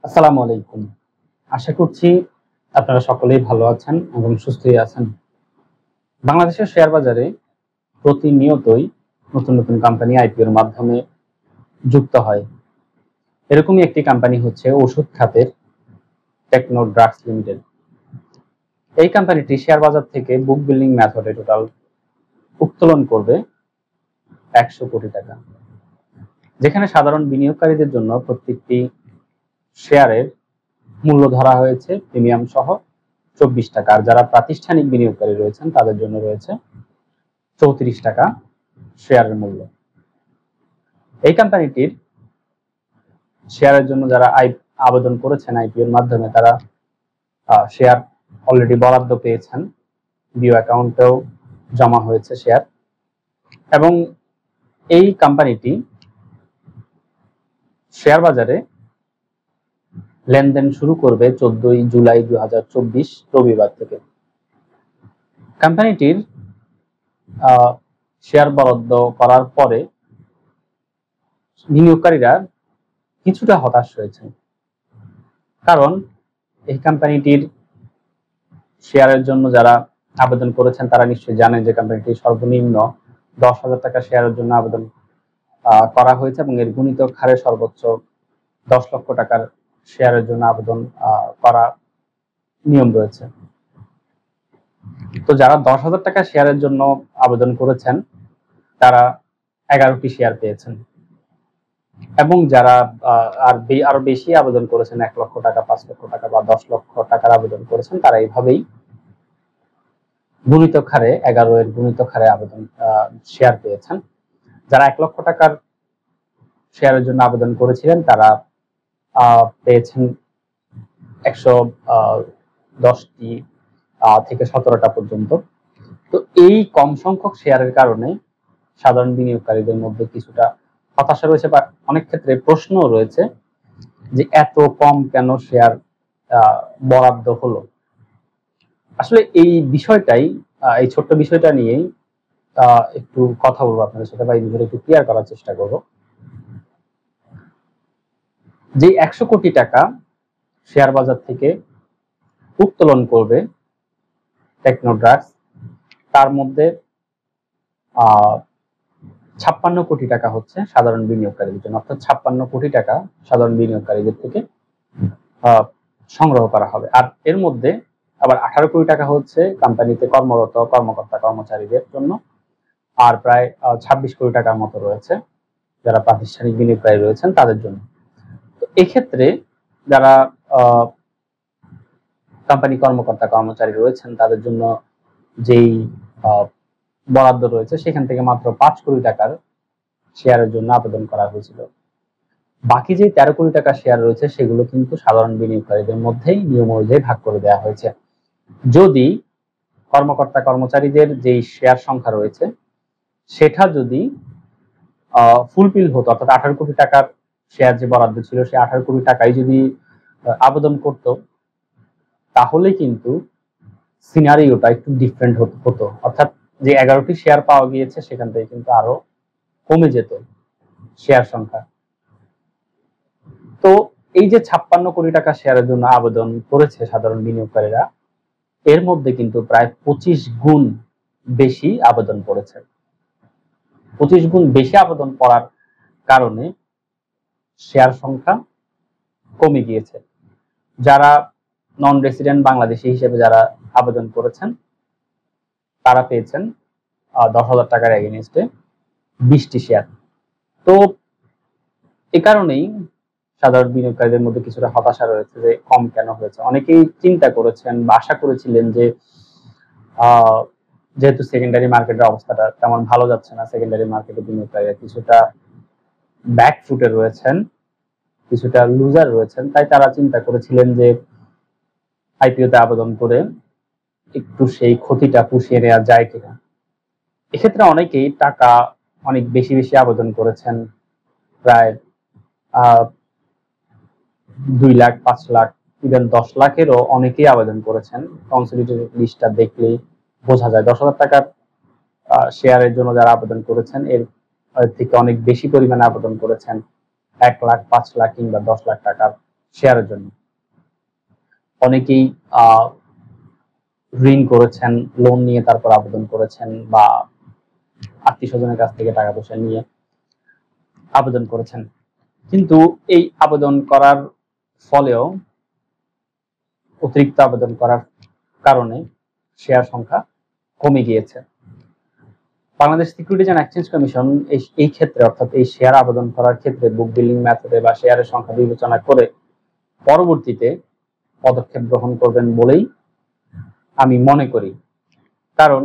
আসসালামু আলাইকুম। আশা করছি আপনারা সকলেই ভালো আছেন এবং সুস্থই আছেন। বাংলাদেশের শেয়ার বাজারে প্রতিনিয়তই নতুন নতুন কোম্পানি আইপিওর মাধ্যমে যুক্ত হয়। এরকমই একটি কোম্পানি হচ্ছে ওষুধ খাতের টেকনো ড্রাগস লিমিটেড। এই কোম্পানিটি শেয়ার বাজার থেকে বুক বিল্ডিং মেথডে টোটাল উত্তোলন করবে 100 কোটি টাকা, যেখানে সাধারণ বিনিয়োগকারীদের জন্য প্রত্যেকটি শেয়ারের মূল্য ধরা হয়েছে প্রিমিয়াম সহ 24 টাকা, আর যারা প্রাতিষ্ঠানিক বিনিয়োগকারী রয়েছেন তাদের জন্য রয়েছে 34 টাকা শেয়ারের মূল্য। এই কোম্পানিটির শেয়ারের জন্য যারা আবেদন করেছেন আইপিওর মাধ্যমে তারা শেয়ার অলরেডি বরাদ্দ পেয়েছেন, বিও অ্যাকাউন্টেও জমা হয়েছে শেয়ার। এবং এই কোম্পানিটি শেয়ার বাজারে লেনদেন শুরু করবে 14 জুলাই 2024 রবিবার থেকে। কোম্পানিটির শেয়ার বরাদ্দ করার পরে বিনিয়োগকারীরা কিছুটা হতাশ হয়েছেন, কারণ এই কোম্পানিটির শেয়ারের জন্য যারা আবেদন করেছেন তারা নিশ্চয়ই জানেন যে কোম্পানিটি সর্বনিম্ন 10,000 টাকা শেয়ারের জন্য আবেদন করা হয়েছে এবং এর গুণিতক হারে সর্বোচ্চ 10 লক্ষ টাকার শেয়ারের জন্য আবেদন করা নিয়ম রয়েছে। তো যারা 10,000 টাকা শেয়ারের জন্য আবেদন করেছেন তারা 11টি শেয়ার পেয়েছেন, এবং যারা আরো বেশি আবেদন করেছেন 1 লক্ষ টাকা, 5 লক্ষ টাকা বা 10 লক্ষ টাকার আবেদন করেছেন তারা এইভাবেই গুণিতক হারে 11 এর গুণিতক হারে আবেদন শেয়ার পেয়েছেন। যারা 1 লক্ষ টাকার শেয়ারের জন্য আবেদন করেছিলেন তারা পেয়েছেন 110টি থেকে 17টা পর্যন্ত। তো এই কম সংখ্যক শেয়ারের কারণে সাধারণ বিনিয়োগকারীদের মধ্যে কিছুটা হতাশা রয়েছে বা অনেক ক্ষেত্রে প্রশ্ন রয়েছে যে এত কম কেন শেয়ার বরাদ্দ হলো। আসলে এই বিষয়টাই, এই ছোট্ট বিষয়টা নিয়েই একটু কথা বলবো আপনাদের সাথে, বা এই বিষয়টা একটু ক্লিয়ার করার চেষ্টা করবো। যে 100 কোটি টাকা শেয়ার বাজার থেকে উত্তোলন করবে টেকনো ড্রাগস, তার মধ্যে 56 কোটি টাকা হচ্ছে সাধারণ বিনিয়োগকারীদের জন্য, অর্থাৎ 56 কোটি টাকা সাধারণ বিনিয়োগকারীদের থেকে সংগ্রহ করা হবে। আর এর মধ্যে আবার 18 কোটি টাকা হচ্ছে কোম্পানিতে কর্মরত কর্মকর্তা কর্মচারীদের জন্য, আর প্রায় 26 কোটি টাকার মতো রয়েছে যারা প্রাতিষ্ঠানিক বিনিয়োগকারী রয়েছেন তাদের জন্য। তো এক্ষেত্রে যারা কোম্পানি কর্মকর্তা কর্মচারী রয়েছেন তাদের জন্য যেই বরাদ্দ রয়েছে সেখান থেকে মাত্র 5 কোটি টাকার শেয়ারের জন্য আবেদন করা হয়েছিল। বাকি যে 13 কোটি টাকা শেয়ার রয়েছে সেগুলো কিন্তু সাধারণ বিনিয়োগকারীদের মধ্যেই নিয়ম অনুযায়ী ভাগ করে দেওয়া হয়েছে। যদি কর্মকর্তা কর্মচারীদের যেই শেয়ার সংখ্যা রয়েছে সেটা যদি ফুলফিল হতো, অর্থাৎ 18 কোটি টাকার শেয়ার যে বরাদ্দ ছিল সেই 18 কোটি টাকাই যদি আবেদন করত, তাহলে কিন্তু সিনারিওটা একটু ডিফারেন্ট হতো। অর্থাৎ যে 11টি শেয়ার পাওয়া গিয়েছে সেখান থেকে কিন্তু আরো কমে যেত শেয়ার সংখ্যা। তো এই যে 56 কোটি টাকা শেয়ারের জন্য আবেদন করেছে সাধারণ বিনিয়োগকারীরা, এর মধ্যে কিন্তু প্রায় 25 গুণ বেশি আবেদন করেছে। 25 গুণ বেশি আবেদন করার কারণে শেয়ার সংখ্যা কমে গিয়েছে। যারা নন রেসিডেন্ট বাংলাদেশি হিসেবে যারা আবেদন করেছেন তারা পেয়েছেন 10,000 টাকার এগেইনস্টে 20টি শেয়ার। তো এই কারণেই সাধারণ বিনিয়োগকারীদের মধ্যে কিছুটা হতাশা রয়েছে যে কম কেন হয়েছে। অনেকেই চিন্তা করেছেন বা আশা করেছিলেন যে যেহেতু সেকেন্ডারি মার্কেটের অবস্থাটা তেমন ভালো যাচ্ছে না, সেকেন্ডারি মার্কেটে বিনিয়োগকারীরা কিছুটা ব্যাকফুটে রয়েছেন, কিছুটা লুজার রয়েছেন, তাই তারা চিন্তা করেছিলেন যে আইপিওতে আবেদন করে একটু সেই ক্ষতিটা পুষিয়ে নেওয়া যায় কিনা। এক্ষেত্রে অনেকেই টাকা অনেক বেশি বেশি আবেদন করেছেন, প্রায় 2 লাখ, 5 লাখ, ইভেন 10 লাখেরও অনেকেই আবেদন করেছেন। কনসলিডেটেড লিস্টটা দেখলেই বোঝা যায় 10,000 টাকার শেয়ারের জন্য যারা আবেদন করেছেন এর থেকে অনেক বেশি পরিমাণে আবেদন করেছেন 1 লাখ, 5 লাখ কিংবা 10 লাখ টাকার শেয়ারের জন্য। অনেকেই ঋণ করেছেন, লোন নিয়ে তারপর আবেদন করেছেন, বা আত্মীয় স্বজনের কাছ থেকে টাকা পয়সা নিয়ে আবেদন করেছেন, কিন্তু এই আবেদন করার ফলেও, অতিরিক্ত আবেদন করার কারণে শেয়ার সংখ্যা কমে গিয়েছে। Bangladesh securities and exchange commission এই ক্ষেত্রে, অর্থাৎ এই শেয়ার আবেদন করার ক্ষেত্রে বুক বিল্ডিং মেথডে বা শেয়ারের সংখ্যা বিবেচনা করে পরবর্তীতে পদক্ষেপ গ্রহণ করবেন বলেই আমি মনে করি। কারণ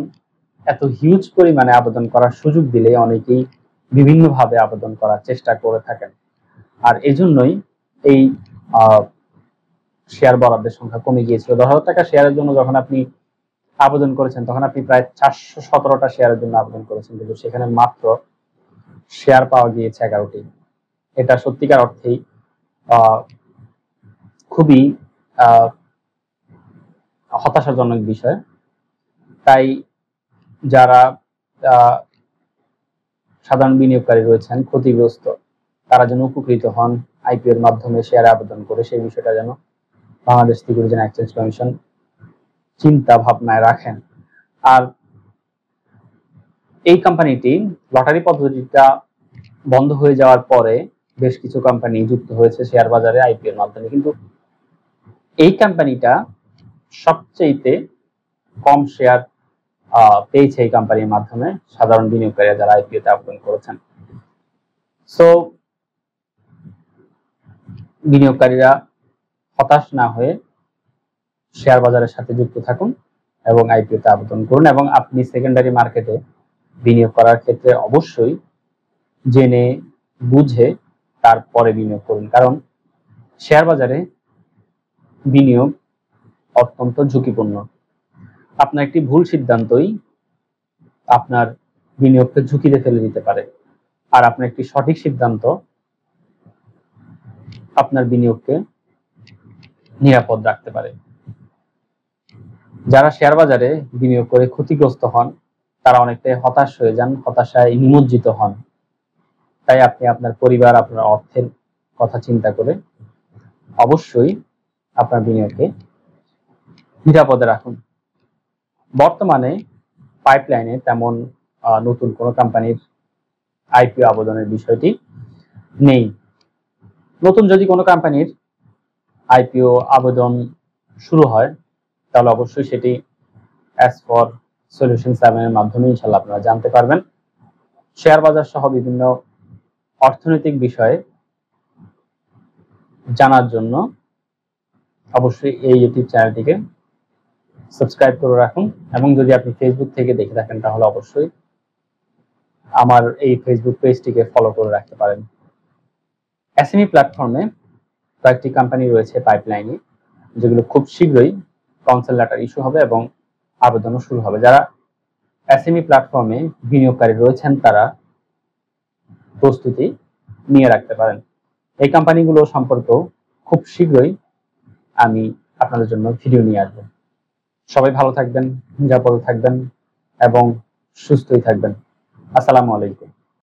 এত হিউজ পরিমাণে আবেদন করার সুযোগ দিলে অনেকেই বিভিন্নভাবে আবেদন করার চেষ্টা করে থাকেন, আর এজন্যই এই শেয়ার বরাদ্দের সংখ্যা কমে গিয়েছিল। 10,000 টাকা শেয়ারের জন্য যখন আপনি আবেদন করেছেন, তখন আপনি প্রায় 417টা শেয়ারের জন্য আবেদন করেছেন, কিন্তু সেখানে মাত্র শেয়ার পাওয়া গিয়েছে 11টি। এটা সত্যিকার অর্থেই খুবই হতাশাজনক বিষয়। তাই যারা সাধারণ বিনিয়োগকারী রয়েছেন, ক্ষতিগ্রস্ত, তারা যেন উপকৃত হন আইপিও এর মাধ্যমে শেয়ারে আবেদন করে, সেই বিষয়টা যেন Bangladesh securities and exchange commission চিন্তা ভাবনায় রাখেন। আর এই কোম্পানিটি, লটারি পদ্ধতিটা বন্ধ হয়ে যাওয়ার পরে বেশ কিছু কোম্পানি যুক্ত হয়েছে শেয়ার বাজারে আইপিও এর মাধ্যমে, কিন্তু এই কোম্পানিটা সবচেয়ে কম শেয়ার পেয়েছে এই কোম্পানির মাধ্যমে সাধারণ বিনিয়োগকারীরা যারা আইপিও তে আবেদন করেছেন। সো বিনিয়োগকারীরা হতাশ না হয়ে শেয়ার বাজারের সাথে যুক্ত থাকুন এবং আইপিও তে আবেদন করুন, এবং আপনি সেকেন্ডারি মার্কেটে বিনিয়োগ করার ক্ষেত্রে অবশ্যই জেনে বুঝে তারপরে বিনিয়োগ করুন। কারণ শেয়ার বাজারে বিনিয়োগ অত্যন্ত ঝুঁকিপূর্ণ। আপনার একটি ভুল সিদ্ধান্তই আপনার বিনিয়োগকে ঝুঁকিতে ফেলে দিতে পারে, আর আপনার একটি সঠিক সিদ্ধান্ত আপনার বিনিয়োগকে নিরাপদ রাখতে পারে। যারা শেয়ার বাজারে বিনিয়োগ করে ক্ষতিগ্রস্ত হন, তারা অনেকটাই হতাশ হয়ে যান, হতাশায় নিমজ্জিত হন। তাই আপনি আপনার পরিবার, আপনার অর্থের কথা চিন্তা করে অবশ্যই আপনার বিনিয়োগকে নিরাপদে রাখুন। বর্তমানে পাইপলাইনে তেমন নতুন কোনো কোম্পানির আইপিও আবেদনের বিষয়টি নেই। নতুন যদি কোনো কোম্পানির আইপিও আবেদন শুরু হয়, তাহলে অবশ্যই সেটি অ্যাজ ফর সলিউশন 7 এর মাধ্যমে ইনশাআল্লাহ আপনারা জানতে পারবেন। শেয়ার বাজার সহ বিভিন্ন অর্থনৈতিক বিষয়ে জানার জন্য অবশ্যই এই ইউটিউব চ্যানেলটিকে সাবস্ক্রাইব করে রাখুন, এবং যদি আপনি ফেসবুক থেকে দেখে থাকেন তাহলে অবশ্যই আমার এই ফেসবুক পেজটিকে ফলো করে রাখতে পারেন। এসএমই প্ল্যাটফর্মে কয়েকটি কোম্পানি রয়েছে পাইপলাইনে, যেগুলো খুব শীঘ্রই কাউন্সিল লেটার ইস্যু হবে এবং আবেদনও শুরু হবে। যারা এসএমই প্ল্যাটফর্মে বিনিয়োগকারী রয়েছেন তারা প্রস্তুতি নিয়ে রাখতে পারেন। এই কোম্পানিগুলো সম্পর্কেও খুব শীঘ্রই আমি আপনাদের জন্য ভিডিও নিয়ে আসবো। সবাই ভালো থাকবেন, নিরাপদে থাকবেন এবং সুস্থই থাকবেন। আসসালামু আলাইকুম।